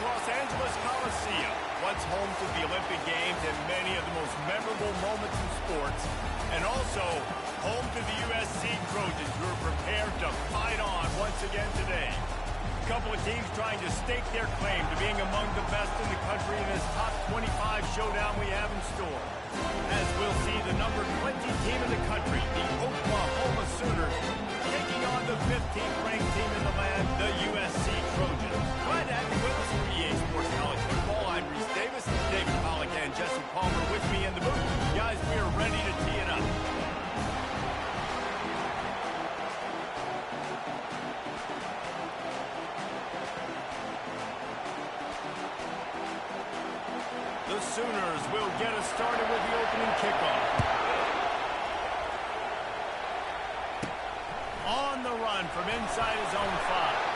Los Angeles Coliseum, once home to the Olympic Games and many of the most memorable moments in sports, and also home to the USC Trojans, who are prepared to fight on once again today. A couple of teams trying to stake their claim to being among the best in the country in this top 25 showdown we have in store. As we'll see the number 20 team in the country, the Oklahoma Sooners, taking on the 15th ranked team in the land, the USC Trojans. Glad to have you with us for EA Sports College Football. I'm Reese Davis, David Pollack, and Jesse Palmer with me in the booth. Guys, we are ready to tee it up. The Sooners will get us started with the opening kickoff. On the run from inside his own 5.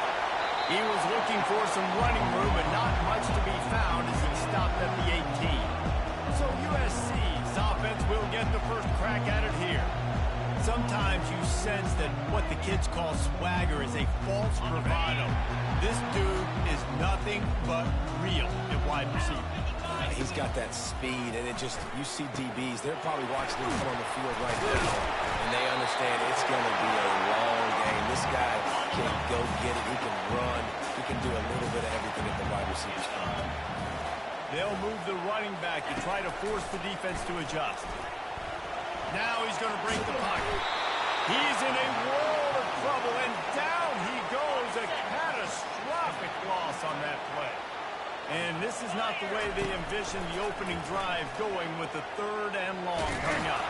He was looking for some running room, but not much to be found as he stopped at the 18. So USC's offense will get the first crack at it here. Sometimes you sense that what the kids call swagger is a false bravado. This dude is nothing but real at wide receiver. He's got that speed, and you see DBs, they're probably watching him come on the field right now, and they understand it's going to be a long game. This guy can go get it, he can run, he can do a little bit of everything at the wide receiver spot. They'll move the running back to try to force the defense to adjust. Now he's going to break the pocket. He's in a world of trouble, and down he goes. A catastrophic loss on that play. And this is not the way they envisioned the opening drive going with the 3rd and long coming up.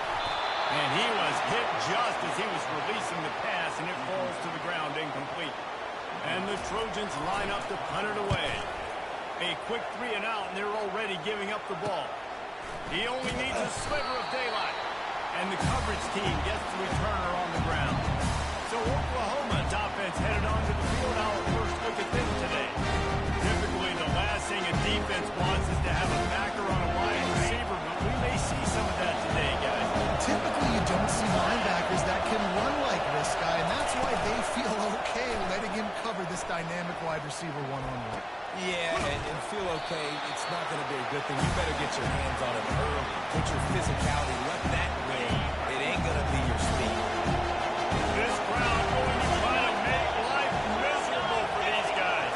And he was hit just as he was releasing the pass, and it falls to the ground incomplete. And the Trojans line up to punt it away. A quick 3 and out, and they're already giving up the ball. He only needs a sliver of daylight. And the coverage team gets the returner on the ground. So Oklahoma's offense headed onto the field. Our first look at them today. Typically, the last thing a defense wants is to have a backer on a wide receiver, but we may see some of that today, guys. Typically, you don't see linebackers that can run like this guy, and that's why they feel okay letting him cover this dynamic wide receiver one-on-one. Yeah, and feel okay, it's not going to be a good thing. You better get your hands on him early. Put your physicality, let that win. It ain't going to be your speed. This crowd going to try to make life miserable for these guys.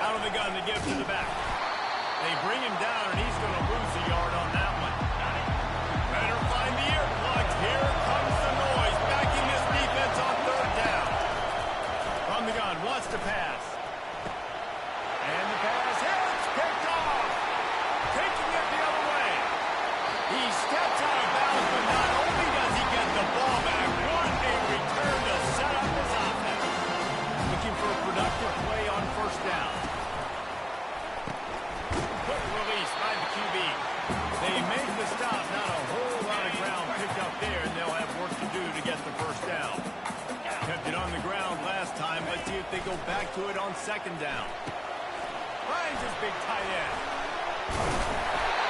Out of the gun to give to the back. They bring him down, and he's going to lose a yard on that one. Better find the earplugs. Here comes the noise. Backing this defense on 3rd down. From the gun, wants to pass. And the pass hits. Picked off. Taking it the other way. He steps out of bounds, but not only does he get the ball back, what a return to set up his offense. Looking for a productive play on 1st down. Quick release by the QB. They make the stop. Not a whole lot of ground picked up there, and they'll have work to do to get the 1st down. Kept it on the ground last time. Let's see if they go back to it on 2nd down. Finds his big tight end.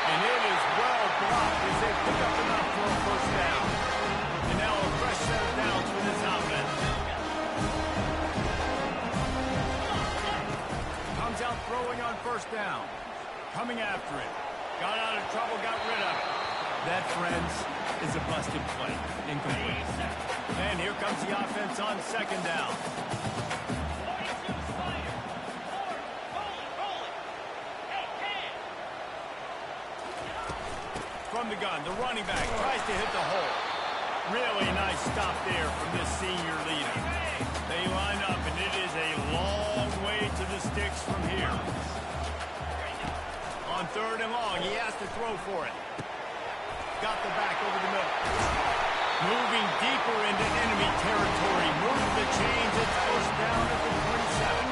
And it is well blocked as they pick up enough for a 1st down. And now a fresh set of downs for this offense. Comes out throwing on 1st down. Coming after it. Got out of trouble, got rid of it. That, friends, is a busted play. Incomplete. And here comes the offense on 2nd down. From the gun, the running back tries to hit the hole. Really nice stop there from this senior leader. They line up, and it is a long way to the sticks from here. On 3rd and long, he has to throw for it. Got the back over the middle. Moving deeper into enemy territory. Move the chains. It's 1st down at the 27.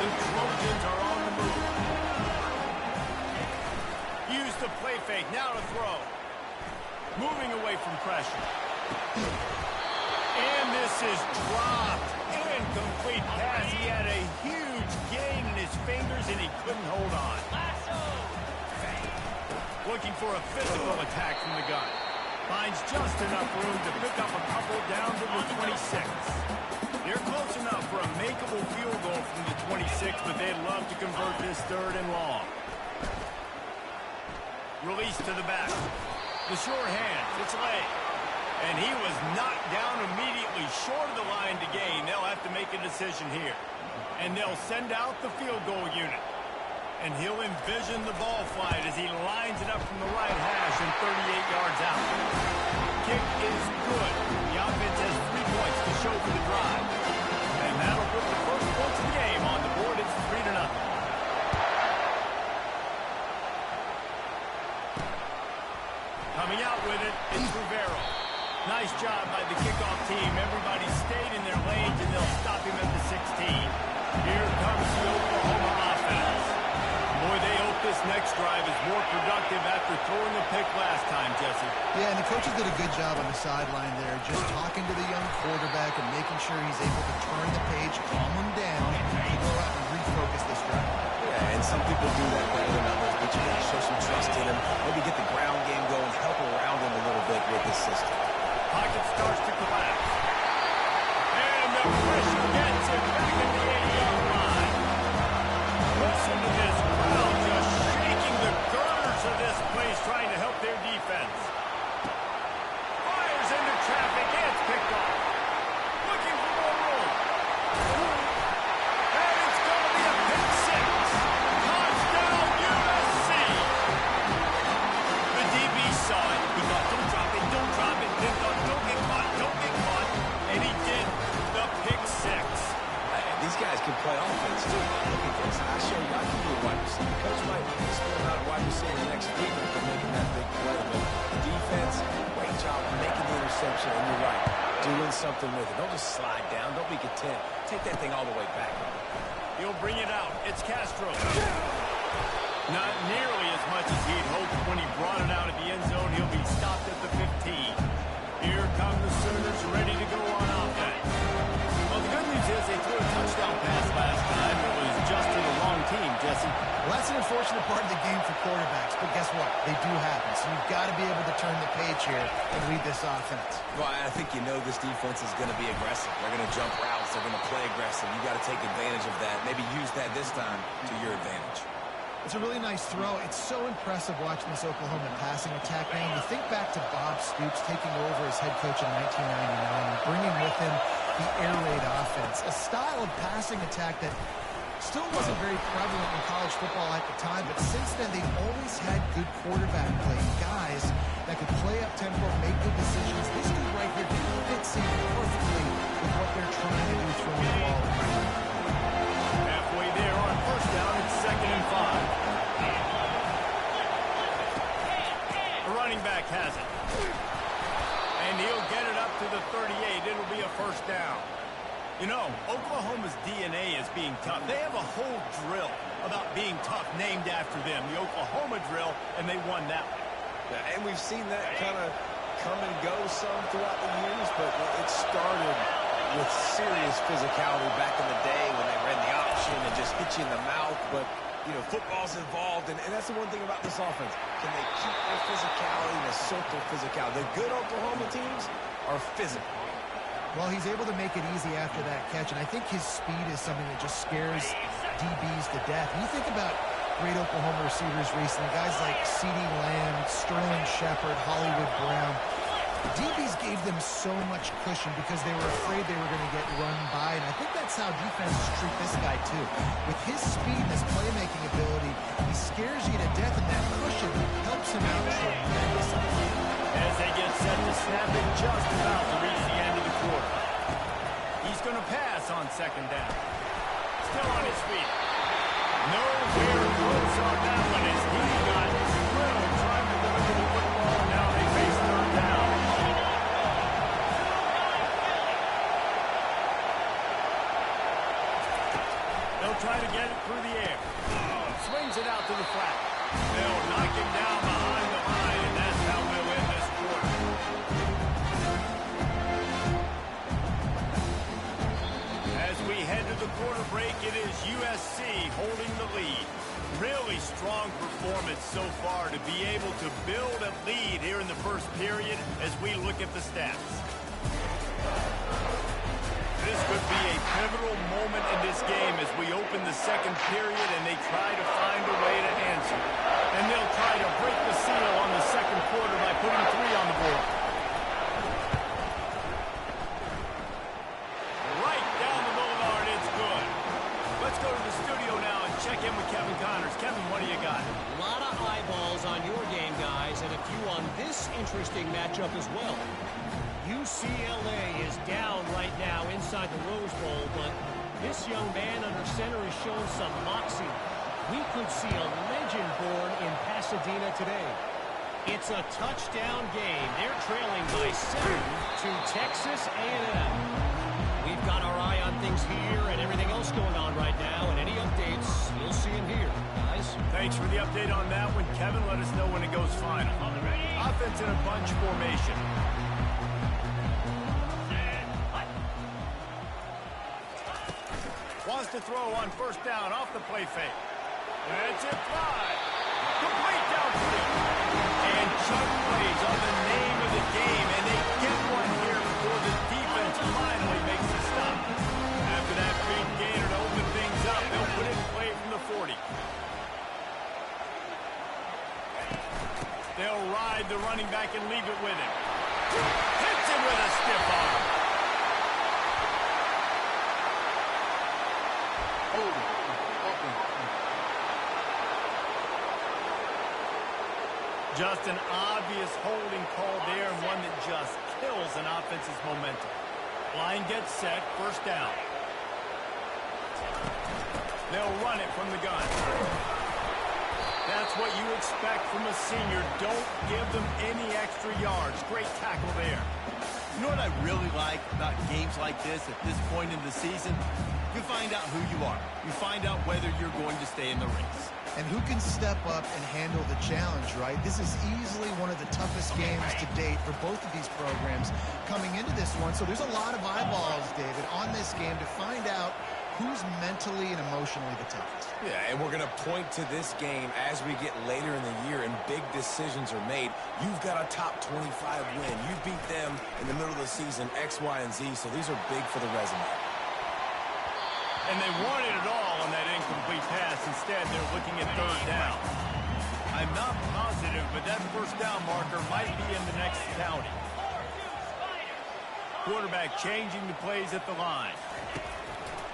The Trojans are on the move. Use the play fake. Now to throw. Moving away from pressure. And this is dropped. Incomplete pass. He had a huge gain in his fingers, and he couldn't hold on. Looking for a physical attack from the gun. Finds just enough room to pick up a couple down to the 26. They're close enough for a makeable field goal from the 26, but they'd love to convert this 3rd and long. Release to the back. The short hand. It's late. And he was knocked down immediately short of the line to gain. They'll have to make a decision here. And they'll send out the field goal unit. And he'll envision the ball flight as he lines it up from the right hash and 38 yards out. Kick is good. The offense has 3 points to show for the drive. And that'll put the first points of the game on the board. It's 3-0. Coming out with it is Rivero. Nice job by the kickoff team. Everybody stayed in their lanes, and they'll stop him at the 16. Here comes the Oklahoma offense. Boy, they hope this next drive is more productive after throwing a pick last time, Jesse. Yeah, and the coaches did a good job on the sideline there, just talking to the young quarterback and making sure he's able to turn the page, calm him down, and go out and refocus this drive. Yeah, and some people do that better than others, but you got to show some trust in him. Maybe get the ground game going, help around him a little bit with this system. Pocket starts to collapse. And the pressure gets it back at the 80-yard line. Listen to this crowd just shaking the girders of this place, trying to help their defense. Fires into traffic. It's picked off. Looking for more room. And it's going to be a pick six. Touchdown, USC. The DB saw it. He thought, don't drop it, don't drop it. Then thought, don't get caught, don't get caught. And he did the pick six. These guys can play offense, too. Look at this. I show you, I can be a wide receiver. Coach might split him out a wide receiver next week for making that big play. But defense, great job making the interception. And you're right, doing something with it. Don't just slide down. Don't be content. Take that thing all the way back. He'll bring it out. It's Castro. Not nearly as much as he'd hoped when he brought it out at the end zone. He'll be stopped at the 15. Here come the Sooners ready to go on offense. Well, the good news is they threw a touchdown pass last time. It was just to the wrong team, Jesse. Well, that's an unfortunate part of the game for quarterbacks, but guess what? They do happen, so you've got to be able to turn the page here and read this offense. Well, I think you know this defense is going to be aggressive. They're going to jump routes. They're going to play aggressive. You've got to take advantage of that. Maybe use that this time to your advantage. It's a really nice throw. It's so impressive watching this Oklahoma passing attack now. And you think back to Bob Stoops taking over as head coach in 1999 and bringing with him the air raid offense, a style of passing attack that still wasn't very prevalent in college football at the time, but since then they've always had good quarterback play, guys that could play up tempo, make good decisions. This dude right here fits in perfectly with what they're trying to do throwing the ball. Halfway there on first down, it's 2nd and 5. The running back has it. And he'll get it up to the 38. It'll be a first down. You know, Oklahoma's DNA is being tough. They have a whole drill about being tough named after them, the Oklahoma drill, and they won that one. Yeah, and we've seen that kind of come and go some throughout the years, but it started with serious physicality back in the day when they ran the option and just hit you in the mouth. But, you know, football's involved, and that's the one thing about this offense. Can they keep their physicality and assert their physicality? The good Oklahoma teams are physical. Well, he's able to make it easy after that catch, and I think his speed is something that just scares DBs to death. You think about great Oklahoma receivers recently, guys like C.D. Lamb, Sterling Shepard, Hollywood Brown. DBs gave them so much cushion because they were afraid they were going to get run by, and I think that's how defenses treat this guy too. With his speed and his playmaking ability, he scares you to death, and that cushion helps him out tremendously. As they get set to snap it, just about to reach the end of the quarter. He's going to pass on 2nd down. Still on his feet. Nowhere close on that one as he got drilled trying to deliver the football. Now they face 3rd down. They'll try to get it through the air. Swings it out to the flat. They'll knock him down behind the line, and that's how we'll win this quarter. As we head to the quarter break, it is USC holding the lead. Really strong performance so far to be able to build a lead here in the first period as we look at the stats. This could be a pivotal moment in this game as we open the second period and they try to find a way to answer. And they'll try to break the seal on the second quarter by putting 3 on the board. Right down the middle of it, it's good. Let's go to the studio now and check in with Kevin Connors. Kevin, what do you got? A lot of eyeballs on your game, guys, and a few on this interesting matchup as well. UCLA is down right now inside the Rose Bowl, but this young man under center has shown some moxie. We could see a legend born in Pasadena today. It's a touchdown game. They're trailing by 7 to Texas A&M. We've got our eye on things here and everything else going on right now, and any updates, you'll see them here, guys. Thanks for the update on that one. Kevin, let us know when it goes final. Offense in a bunch formation. Wants to throw on first down off the play fake. That's it, fly. Complete downfield. And Chuck plays on the name of the game, and they get one here before the defense finally makes a stop. After that big gainer to open things up, they'll put it in play from the 40. They'll ride the running back and leave it with him. Hits him with a stiff arm. Just an obvious holding call there, and one that just kills an offense's momentum. Line gets set, first down. They'll run it from the gun. That's what you expect from a senior. Don't give them any extra yards. Great tackle there. You know what I really like about games like this at this point in the season? You find out who you are. You find out whether you're going to stay in the race. And who can step up and handle the challenge, right? This is easily one of the toughest games to date for both of these programs coming into this one. So there's a lot of eyeballs, David, on this game to find out who's mentally and emotionally the toughest. Yeah, and we're going to point to this game as we get later in the year and big decisions are made. You've got a top 25 win. You beat them in the middle of the season, X, Y, and Z, so these are big for the resume. And they wanted it all on that incomplete pass. Instead, they're looking at third down. I'm not positive, but that first down marker might be in the next county. Quarterback changing the plays at the line.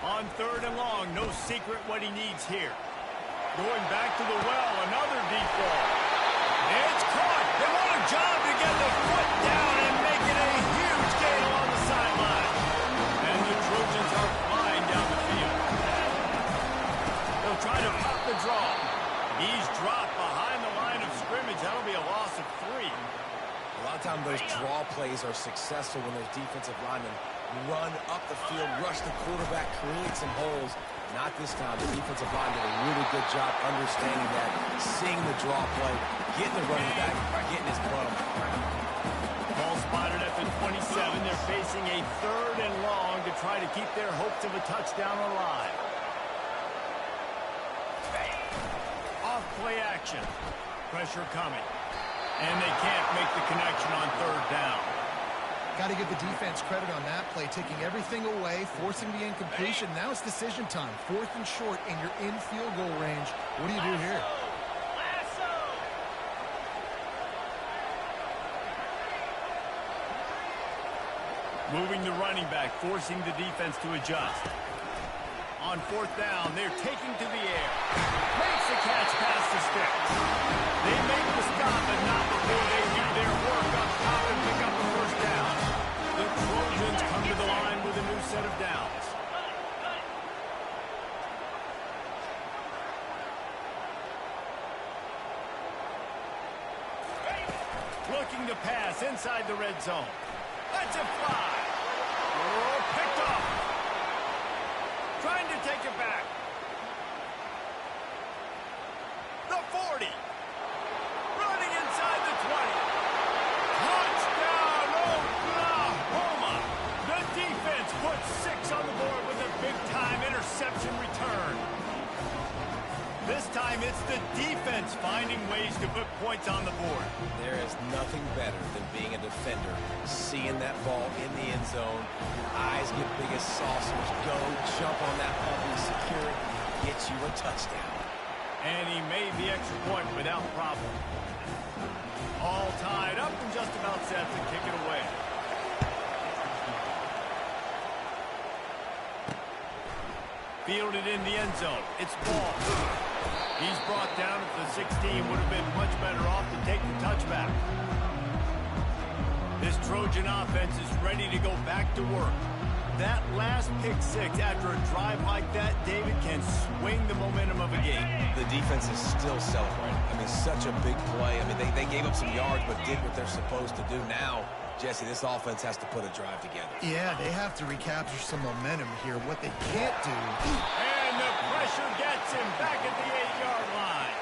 On third and long, no secret what he needs here. Going back to the well, another deep ball. It's caught. They want a job to get the foot down and make it a huge gain along the sideline. And the Trojans are flying down the field. They'll try to pop the draw. He's dropped behind the line of scrimmage. That'll be a loss of 3. A lot of times those draw plays are successful when those defensive linemen run up the field, rush the quarterback, create some holes. Not this time. The defensive line did a really good job understanding that, seeing the draw play, getting the running back, getting his butt on the ground. Ball spotted at the 27. They're facing a third and long to try to keep their hopes of a touchdown alive. Off play action. Pressure coming. And they can't make the connection on third down. Got to give the defense credit on that play, taking everything away, forcing the incompletion. Now it's decision time. 4th and short, and you're in field goal range. What do you do here? Moving the running back, forcing the defense to adjust. On 4th down, they're taking to the air. Makes the catch past the sticks. They make the stop, but not before they do their work up top and pick up the first down. The Trojans come to the line with a new set of downs. Looking to pass inside the red zone. Let's it fly. Oh, picked off. Trying to take it back. The 40. Running inside the 20. Touchdown, Oklahoma. The defense puts 6 on the board with a big-time interception return. This time it's the defense finding ways to put points on the board. There is nothing better being a defender, seeing that ball in the end zone, your eyes get big as saucers, go, jump on that puppy, secure it, get you a touchdown. And he made the extra point without problem. All tied up and just about set to kick it away. Fielded in the end zone. It's ball. He's brought down at the 16. Would have been much better off to take the touchback. This Trojan offense is ready to go back to work. That last pick six after a drive like that, David, can swing the momentum of a game. The defense is still celebrating. I mean, such a big play. I mean, they gave up some yards but did what they're supposed to do. Now, Jesse, this offense has to put a drive together. Yeah, they have to recapture some momentum here. What they can't do... And the pressure gets him back at the 8-yard line.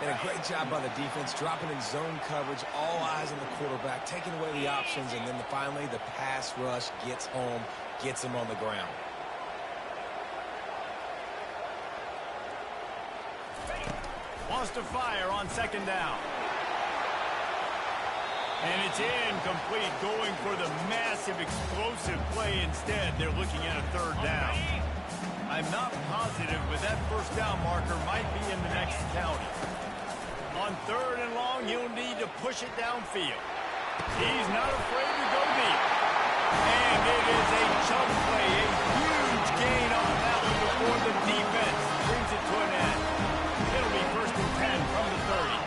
And a great job by the defense, dropping in zone coverage, all eyes on the quarterback, taking away the options, and then finally the pass rush gets home, gets him on the ground. Wants to fire on second down. And it's incomplete, going for the massive explosive play instead. They're looking at a third down. I'm not positive, but that first down marker might be in the next county. On third and long, he'll need to push it downfield. He's not afraid to go deep. And it is a chunk play, a huge gain on that one before the defense brings it to an end. It'll be 1st and 10 from the 30.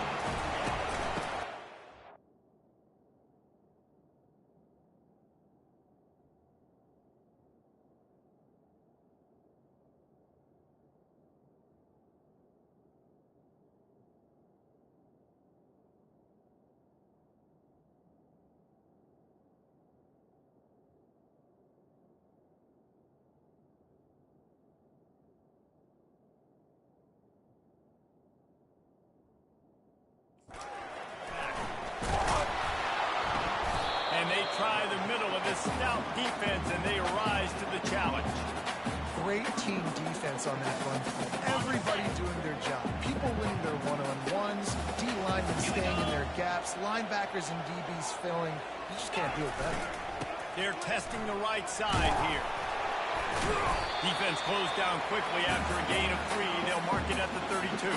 And they try the middle of this stout defense, and they rise to the challenge. Great team defense on that run. Everybody doing their job. People winning their one-on-ones, D-linemen staying in their gaps, linebackers and DBs filling. You just can't do it better. They're testing the right side here. Defense closed down quickly after a gain of 3. They'll mark it at the 32.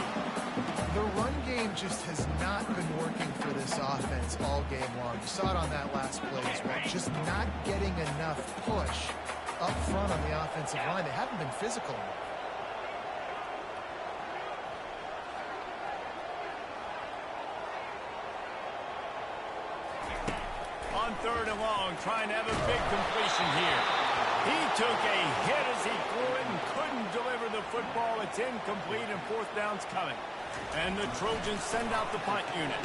The run game just has not been working for this offense all game long. You saw it on that last play as well. Just not getting enough push up front on the offensive line. They haven't been physical enough. On third and long, trying to have a big completion here. He took a hit as he threw it and couldn't deliver the football. It's incomplete and 4th down's coming. And the Trojans send out the punt unit.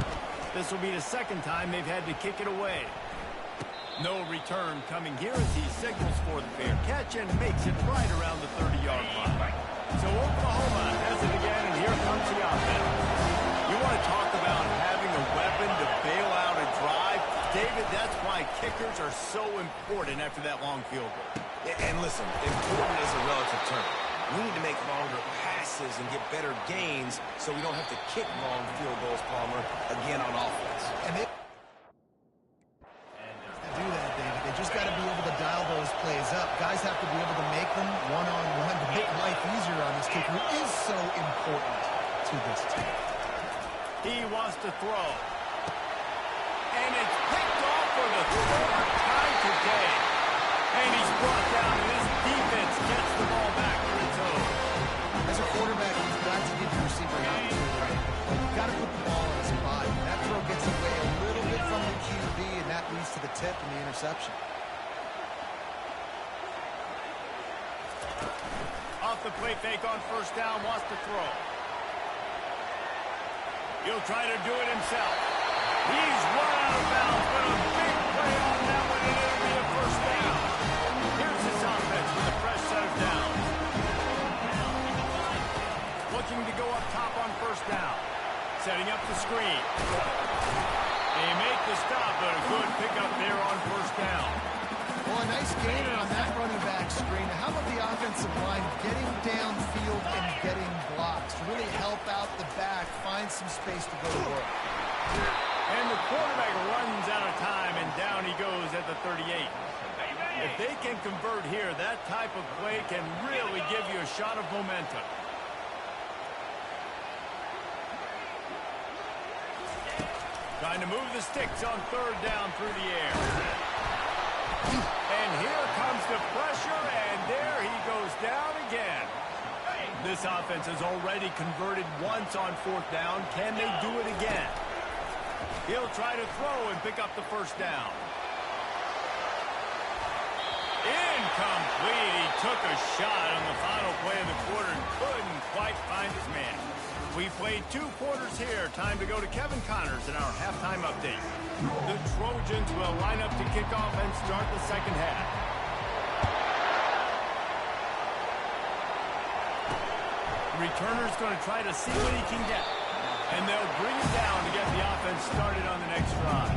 This will be the second time they've had to kick it away. No return coming here as he signals for the fair catch and makes it right around the 30-yard line. So Oklahoma has it again, and here comes the offense. You want to talk about having a weapon to bail out a drive? David, that's why kickers are so important after that long field goal. And listen, important is a relative term. We need to make longer passes and get better gains so we don't have to kick long field goals, Palmer, again on offense. And to do that, David, they just got to be able to dial those plays up. Guys have to be able to make them one-on-one to make life easier on this kicker, who is so important to this team. He wants to throw. And it's picked off for the 3rd time today. And he's brought down, and his defense gets the ball back to its own. As a quarterback, you've got to give your receiver an opportunity, right? You've got to put the ball on his body. That throw gets away a little bit from the QB, and that leads to the tip and the interception. Off the play fake on 1st down, wants to throw. He'll try to do it himself. He's run out of bounds, but a big play on that one, and it'll be a 1st down. Here's his offense with a fresh set of downs. Looking to go up top on 1st down. Setting up the screen. They make the stop, but a good pickup there on 1st down. Well, a nice gainer on that running back screen. How about the offensive line getting downfield and getting blocks to really help out the back, find some space to go to work? And the quarterback runs out at the 38. If they can convert here, that type of play can really give you a shot of momentum. Trying to move the sticks on third down through the air. And here comes the pressure, and there he goes down again. This offense has already converted once on fourth down. Can they do it again? He'll try to throw and pick up the first down. Incomplete. He took a shot on the final play of the quarter and couldn't quite find his man. We played 2 quarters here. Time to go to Kevin Connors in our halftime update. The Trojans will line up to kick off and start the second half. Returner's going to try to see what he can get. And they'll bring it down to get the offense started on the next drive.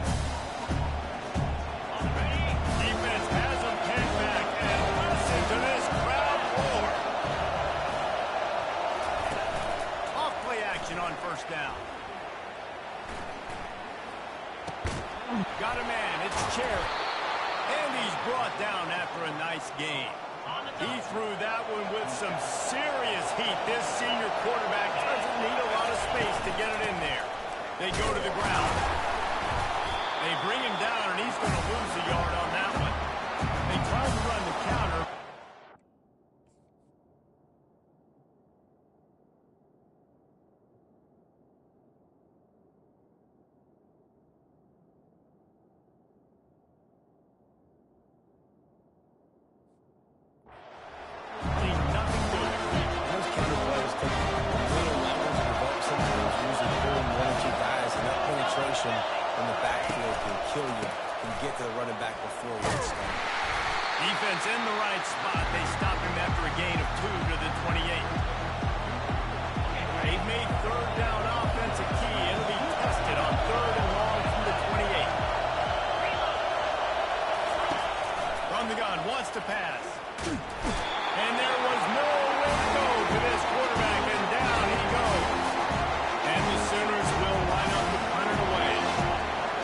Defense has them pinned back, and listen to this crowd roar. Off-play action on first down. Got a man, it's Cherry. And he's brought down after a nice game. He threw that one with some serious heat. This senior quarterback doesn't need a lot of space to get it in there. They go to the ground. They bring him down, and he's going to lose a yard on that one. They try to run the counter. In the backfield can kill you and get to the running back before he gets started. Defense in the right spot. They stop him after a gain of 2 to the 28. They've made third down offense a key. It'll be tested on third and long from the 28. From the gun, wants to pass. And there was no way to go to this quarterback, and down he goes. And the Sooners will line up to punt it away.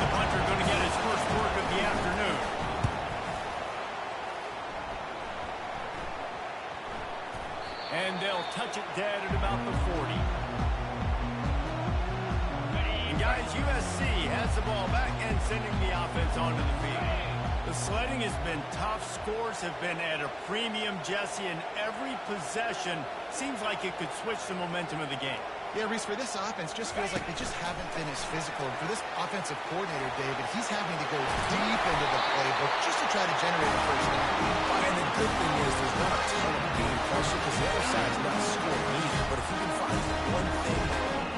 The punter going to get his first work of the afternoon. And they'll touch it dead at about the 40. And guys, USC has the ball back and sending the offense onto the field. The sledding has been tough. Scores have been at a premium, Jesse, and every possession seems like it could switch the momentum of the game. Yeah, Reese, for this offense, just feels like they just haven't been as physical. And for this offensive coordinator, David, he's having to go deep into the playbook just to try to generate a first down. And the good thing is there's not a ton of game pressure because the other side's not scoring either. But if you can find one thing,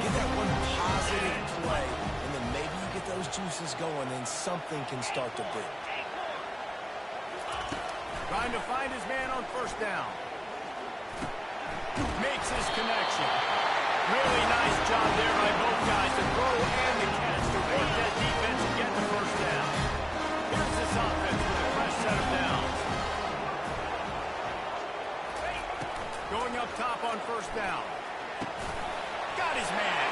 get that one positive play, and then maybe you get those juices going, and something can start to build. Trying to find his man on first down. Makes his connection. Really nice job there by both guys, the throw and the catch to work that defense and get the first down. Here's this offense with a fresh set of downs. Going up top on first down. Got his man.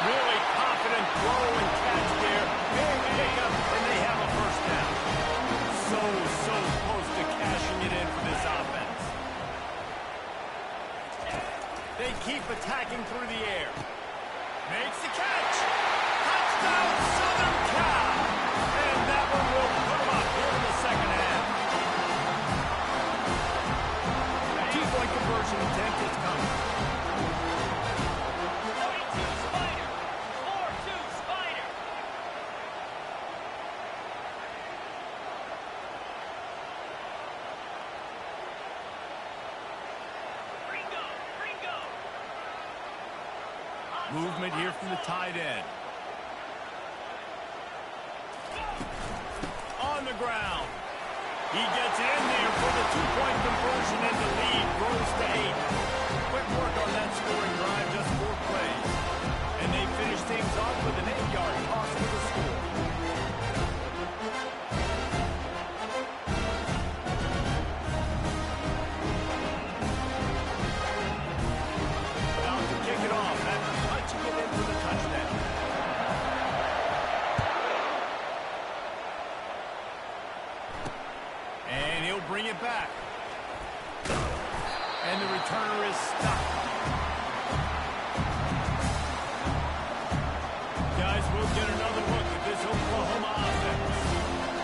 Really confident throw and catch there. Big pickup, and they have a first down. So close to cashing it in for this offense. They keep attacking through the air. Makes the catch. Touchdown, Southern Cal. And that one will put them up here in the second half. Two-point conversion attempt is coming. 42 Spider. 4-2 Spider. Movement here from the tight end. On the ground. He gets in there for the two-point conversion, and the lead grows to 8. Quick work on that scoring drive, just 4 plays. And they finish things off with an 8-yard toss for the score. About to kick it off after punching it in for the touchdown. we'll get another look at this Oklahoma offense.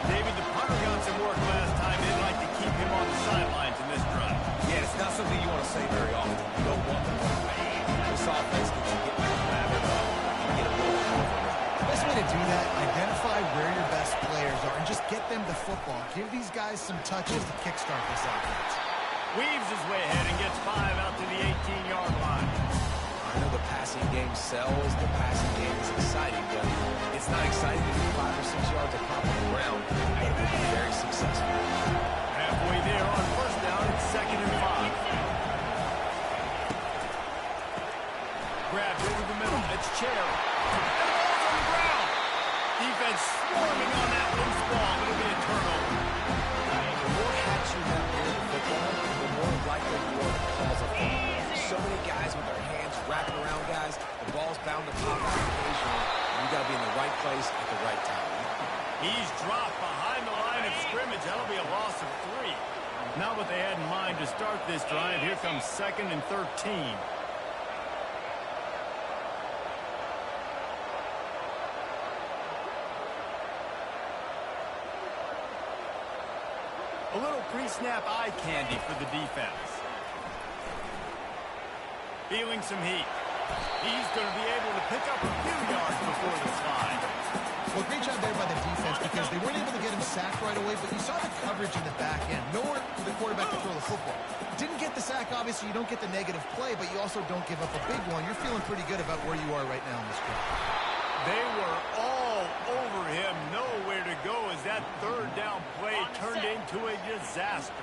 David, the punter got some work last time. They'd like to keep him on the sidelines in this drive. Yeah, it's not something you want to say very often. You don't want them to play. This offense needs to get back at it and get a little more from it. The best way to do that, identify where your best players are and just get them the football. Give these guys some touches to kickstart this offense. Weaves his way ahead and gets 5 out to the 18-yard line. I know the passing game sells, the passing game is exciting, but it's not exciting to do 5 or 6 yards of pop on the ground, but it will be very successful. Halfway there on first down, it's 2nd and 5. Grabbed over the middle, it's Cherry. And the ball's on the ground. Defense swarming on that loose ball. It'll be a turnover. The more hats you have near the football, the more likely you are to cause a fumble. So many guys with their hands wrapping around guys, the ball's bound to pop out occasionally, and you got to be in the right place at the right time. He's dropped behind the line of scrimmage. That'll be a loss of 3. Not what they had in mind to start this drive. Here comes 2nd and 13. A little pre-snap eye candy for the defense. Feeling some heat. He's going to be able to pick up a few yards before the slide. Well, great job there by the defense because they weren't able to get him sacked right away, but you saw the coverage in the back end. Nowhere for the quarterback to throw the football. Didn't get the sack, obviously. You don't get the negative play, but you also don't give up a big one. You're feeling pretty good about where you are right now in this game. They were all over him. Nowhere to go as that 3rd down play turned into a disaster.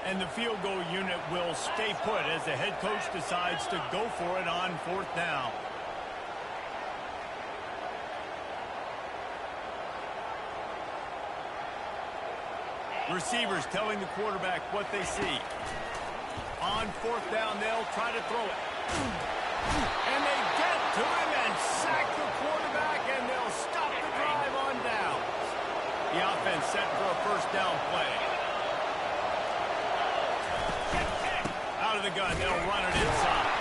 And the field goal unit will stay put as the head coach decides to go for it on 4th down. Receivers telling the quarterback what they see. On 4th down, they'll try to throw it. And they get to him and sack the quarterback, and they'll stop the drive on down. The offense set for a 1st down play. Out of the gun, they'll run it inside.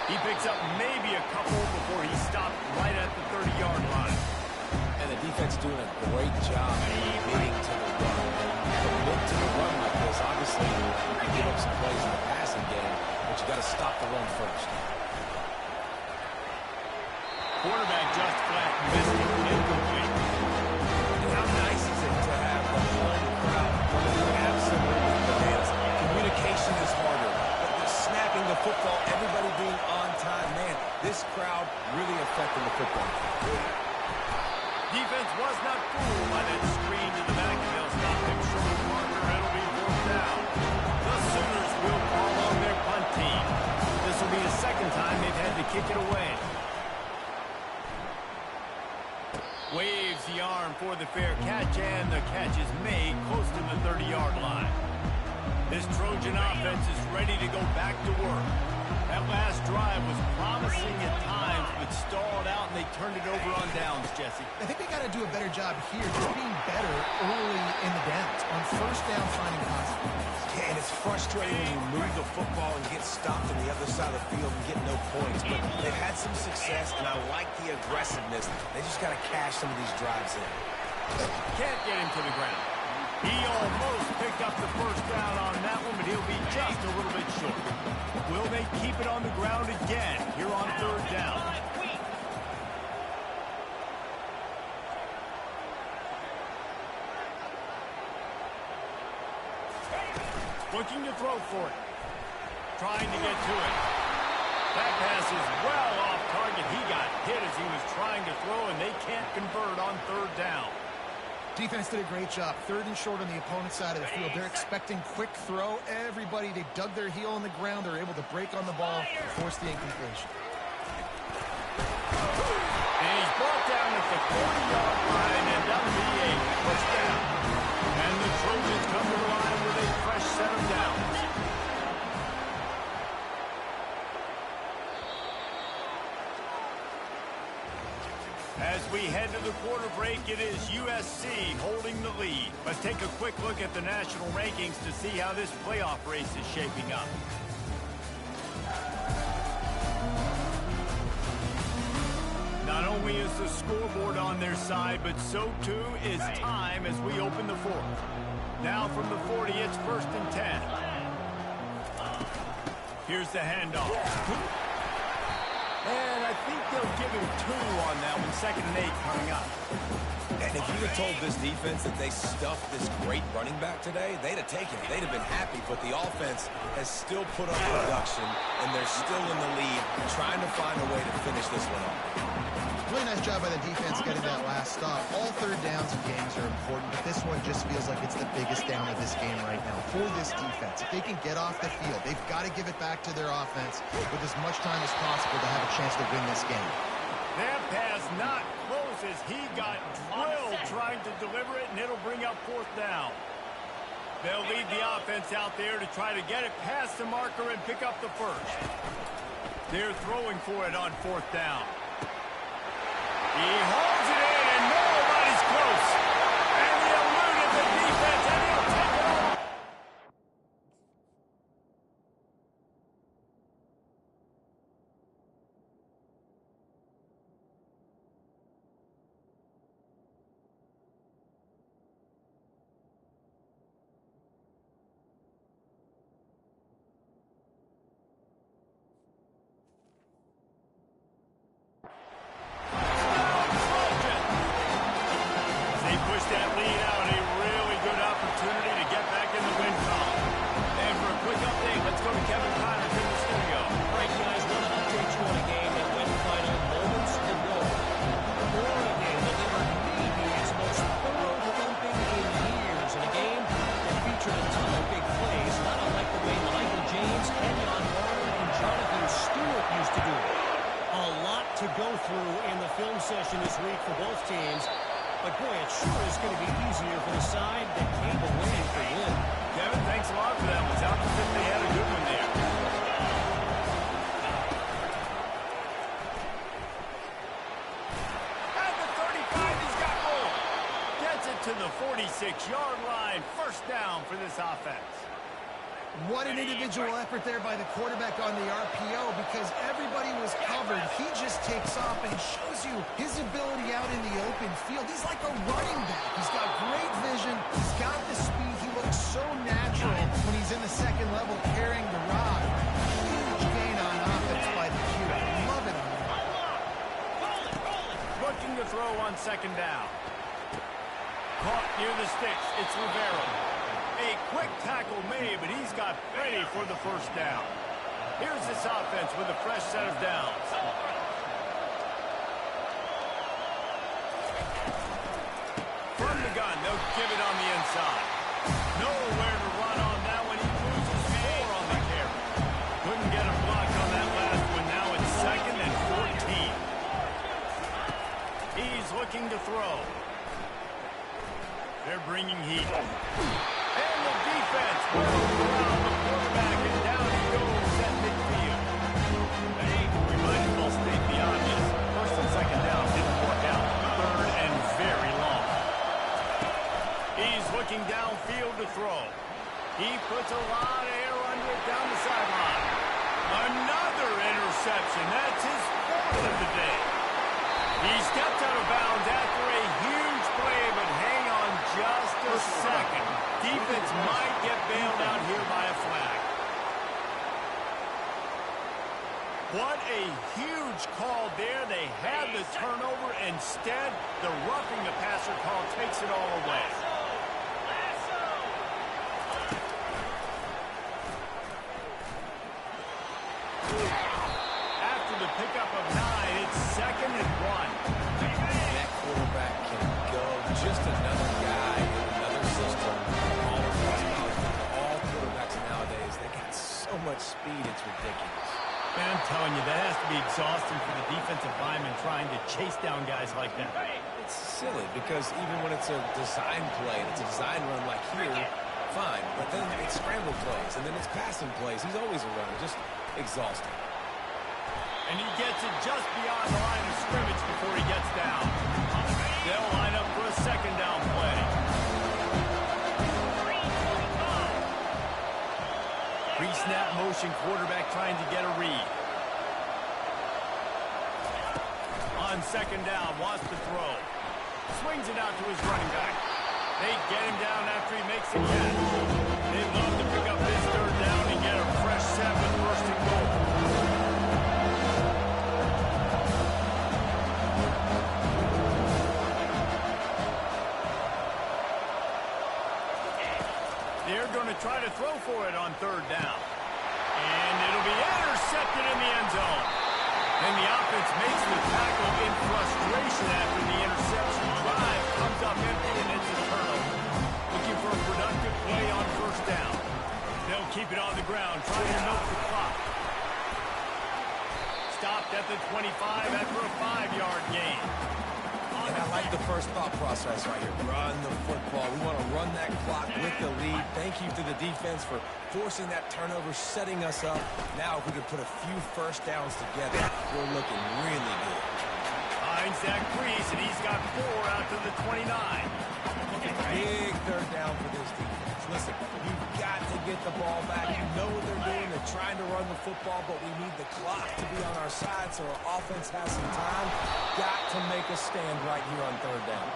He picks up maybe a couple before he's stopped right at the 30-yard line. And the defense doing a great job committing to the run. Commit to the run like this. Obviously, you can give up some plays in the passing game, but you got to stop the run first. Quarterback just flat missed it, incomplete. And how nice is it to have the home crowd running absolutely bananas? Communication is harder, but the snapping the football, everybody being on time, man, this crowd really affecting the football. Defense was not fooled by that screen to the back, and they'll stop him short of the marker. It'll be 4th down. The Sooners will call on their punt team. This will be the 2nd time they've had to kick it away. Waves the arm for the fair catch, and the catch is made close to the 30-yard line. This Trojan offense is ready to go back to work. That last drive was promising at times, but stalled out, and they turned it over on downs, Jesse. I think they got to do a better job here, just being better early in the downs. On 1st down, finding consequences. Yeah, and it's frustrating when you move the football and get stopped on the other side of the field and get no points. But they've had some success, and I like the aggressiveness. They just got to cash some of these drives in. Can't get him to the ground. He almost picked up the 1st down on that one, but he'll be just a little bit short. Will they keep it on the ground again here on 3rd down? Looking to throw for it. Trying to get to it. That pass is well off target. He got hit as he was trying to throw, and they can't convert on 3rd down. Defense did a great job. 3rd and short on the opponent's side of the field. They're expecting quick throw. Everybody, they dug their heel on the ground. They're able to break on the ball, force the incompletion. And he's brought down at the 40-yard line, and that'll be a first down. And the Trojans come to the line with a fresh set of downs. As we head to the quarter break, it is USC holding the lead. Let's take a quick look at the national rankings to see how this playoff race is shaping up. Not only only is the scoreboard on their side, but so too is time as we open the fourth. Now from the 40, it's 1st and 10. Here's the handoff. And I think they'll give him 2 on that one. 2nd and 8 coming up. And if you'd have told this defense that they stuffed this great running back today, they'd have taken it. They'd have been happy, but the offense has still put up production, and they're still in the lead, trying to find a way to finish this one off. Really nice job by the defense getting that last stop. All 3rd downs in games are important, but this one just feels like it's the biggest down of this game right now for this defense. If they can get off the field, they've got to give it back to their offense with as much time as possible to have a chance to win this game. That pass not close as he got drilled trying to deliver it, and it'll bring up 4th down. They'll lead the offense out there to try to get it past the marker and pick up the 1st. They're throwing for it on 4th down. He holds it in, and nobody's close. And he eluded the defense, and he'll take it off. To go through in the film session this week for both teams. But boy, it sure is going to be easier for the side that came away with the win. Kevin, thanks a lot for that one. Sounds as if they had a good one there. At the 35, he's got more. Gets it to the 46-yard line. 1st down for this offense. What an individual effort there by the quarterback on the RPO, because everybody was covered. He just takes off, and he shows you his ability out in the open field. He's like a running back. He's got great vision. He's got the speed. He looks so natural when he's in the 2nd level carrying the rock. Huge gain on offense by the Q. Love it on him. Looking to throw on 2nd down. Caught near the sticks. It's Rivera. A quick tackle made, but he's got plenty for the 1st down. Here's this offense with a fresh set of downs. From the gun, they'll give it on the inside. Nowhere to run on that one. He loses 4 on the carry. Couldn't get a block on that last one. Now it's 2nd and 14. He's looking to throw. They're bringing heat. And the defense will around the quarterback, and down he goes at midfield. Hey, we might as well state the obvious. 1st and 2nd down didn't work out. 3rd and very long. He's looking downfield to throw. He puts a lot of air under it down the sideline. Another interception. That's his 4th of the day. He stepped out of bounds after a huge play, but hang on just a second. Defense might get bailed out here by a flag. What a huge call there. They had the turnover. Instead, the roughing the passer call takes it all away. After the pickup of 9, it's 2nd and 1. That quarterback can go. Just another guy in another system. All across college football. All quarterbacks nowadays, they got so much speed, it's ridiculous. Man, I'm telling you, that has to be exhausting for the defensive lineman trying to chase down guys like that. It's silly because even when it's a design play, it's a design run like here, fine. But then it's scramble plays, and then it's passing plays. He's always a runner, just exhausting. And he gets it just beyond the line of scrimmage before he gets down. They'll line up for a 2nd down play. Pre-snap motion, quarterback trying to get a read. On second down, wants to throw. Swings it out to his running back. They get him down after he makes a catch. They'd love to pick up this third down and get a fresh set with first and goal. They're going to try to throw for it on third down. And it'll be intercepted in the end zone. And the offense makes the tackle in frustration after the interception. Drive comes up empty, and it's a turnover. Looking for a productive play on first down. They'll keep it on the ground, trying to milk the clock. Stopped at the 25 after a 5-yard gain. And I like the first thought process right here. Run the football. We want to run that clock with the lead. Thank you to the defense for forcing that turnover, setting us up. Now, if we could put a few first downs together, we're looking really good. Finds that crease, and he's got 4 out to the 29. Big third down for this defense. Listen, you've got to get the ball back. You know what they're doing. They're trying to run the football, but we need the clock to be on our side so our offense has some time. Got to make a stand right here on third down.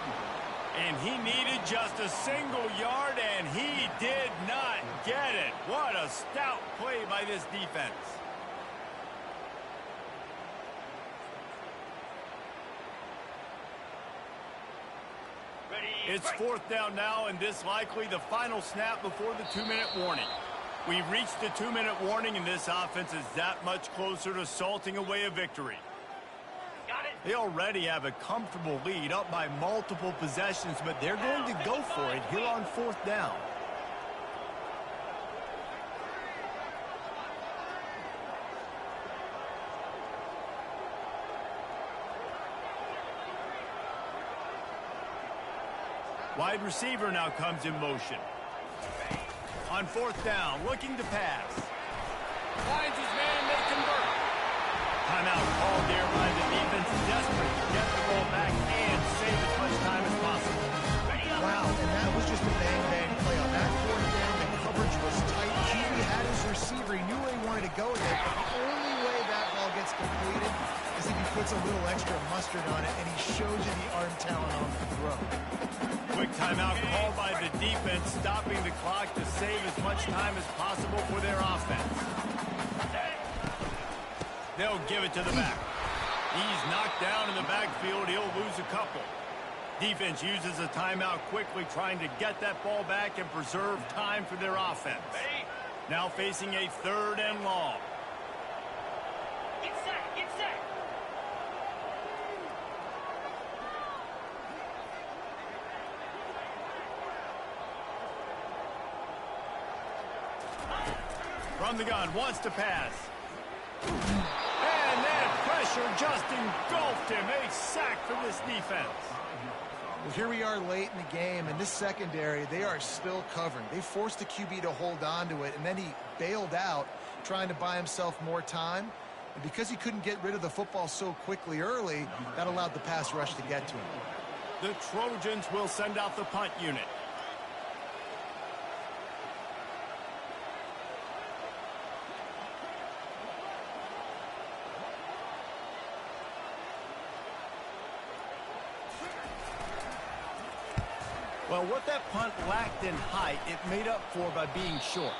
And he needed just a single yard, and he did not get it. What a stout play by this defense. It's fourth down now, and this likely the final snap before the 2-minute warning. We've reached the 2-minute warning, and this offense is that much closer to salting away a victory. They already have a comfortable lead, up by multiple possessions, but they're going to go for it here on fourth down. Wide receiver now comes in motion. On fourth down, looking to pass. Finds his man, they convert. Timeout called there by the defense, desperate to get the ball back and save as much time as possible. Wow, and that was just a bang-bang play. On that fourth down, the coverage was tight. QB had his receiver. He knew where he wanted to go with it. The only way that ball gets completed is if he puts a little extra mustard on it, and he shows you the arm talent on the throw. Quick timeout called by the defense, stopping the clock to save as much time as possible for their offense. They'll give it to the back. He's knocked down in the backfield. He'll lose a couple. Defense uses a timeout quickly, trying to get that ball back and preserve time for their offense. Now facing a third and long. Get set, get set. From the gun, wants to pass. And that pressure just engulfed him. A sack for this defense. Well, here we are late in the game, and this secondary, they are still covering. They forced the QB to hold on to it, and then he bailed out, trying to buy himself more time. And because he couldn't get rid of the football so quickly early, that allowed the pass rush to get to him. The Trojans will send out the punt unit. Well, what that punt lacked in height, it made up for by being short.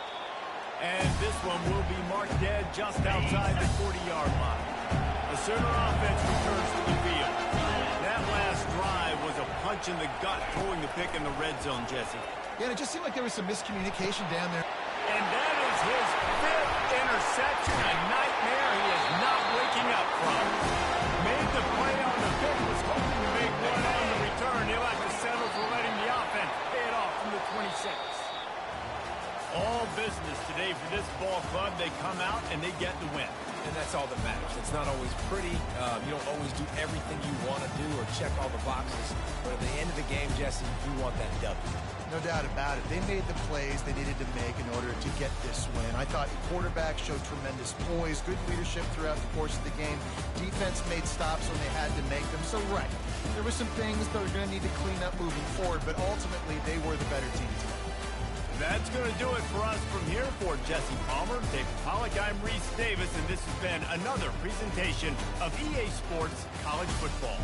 And this one will be marked dead just outside the 40-yard line. The Sooner offense returns to the field. That last drive was a punch in the gut, throwing the pick in the red zone, Jesse. Yeah, and it just seemed like there was some miscommunication down there. And that is his 5th interception, a nightmare he is not waking up from. Made the play on the pick, was hoping to make one on the return. He'll have to settle for letting the offense pay it off from the 26. All business today for this ball club. They come out and they get the win. And that's all that matters. It's not always pretty. You don't always do everything you want to do or check all the boxes. But at the end of the game, Jesse, you want that W. No doubt about it. They made the plays they needed to make in order to get this win. I thought the quarterback showed tremendous poise, good leadership throughout the course of the game. Defense made stops when they had to make them. So, right, there were some things that we're going to need to clean up moving forward, but ultimately they were the better team today. That's going to do it for us from here. For Jesse Palmer, David Pollack, I'm Reese Davis, and this has been another presentation of EA Sports College Football.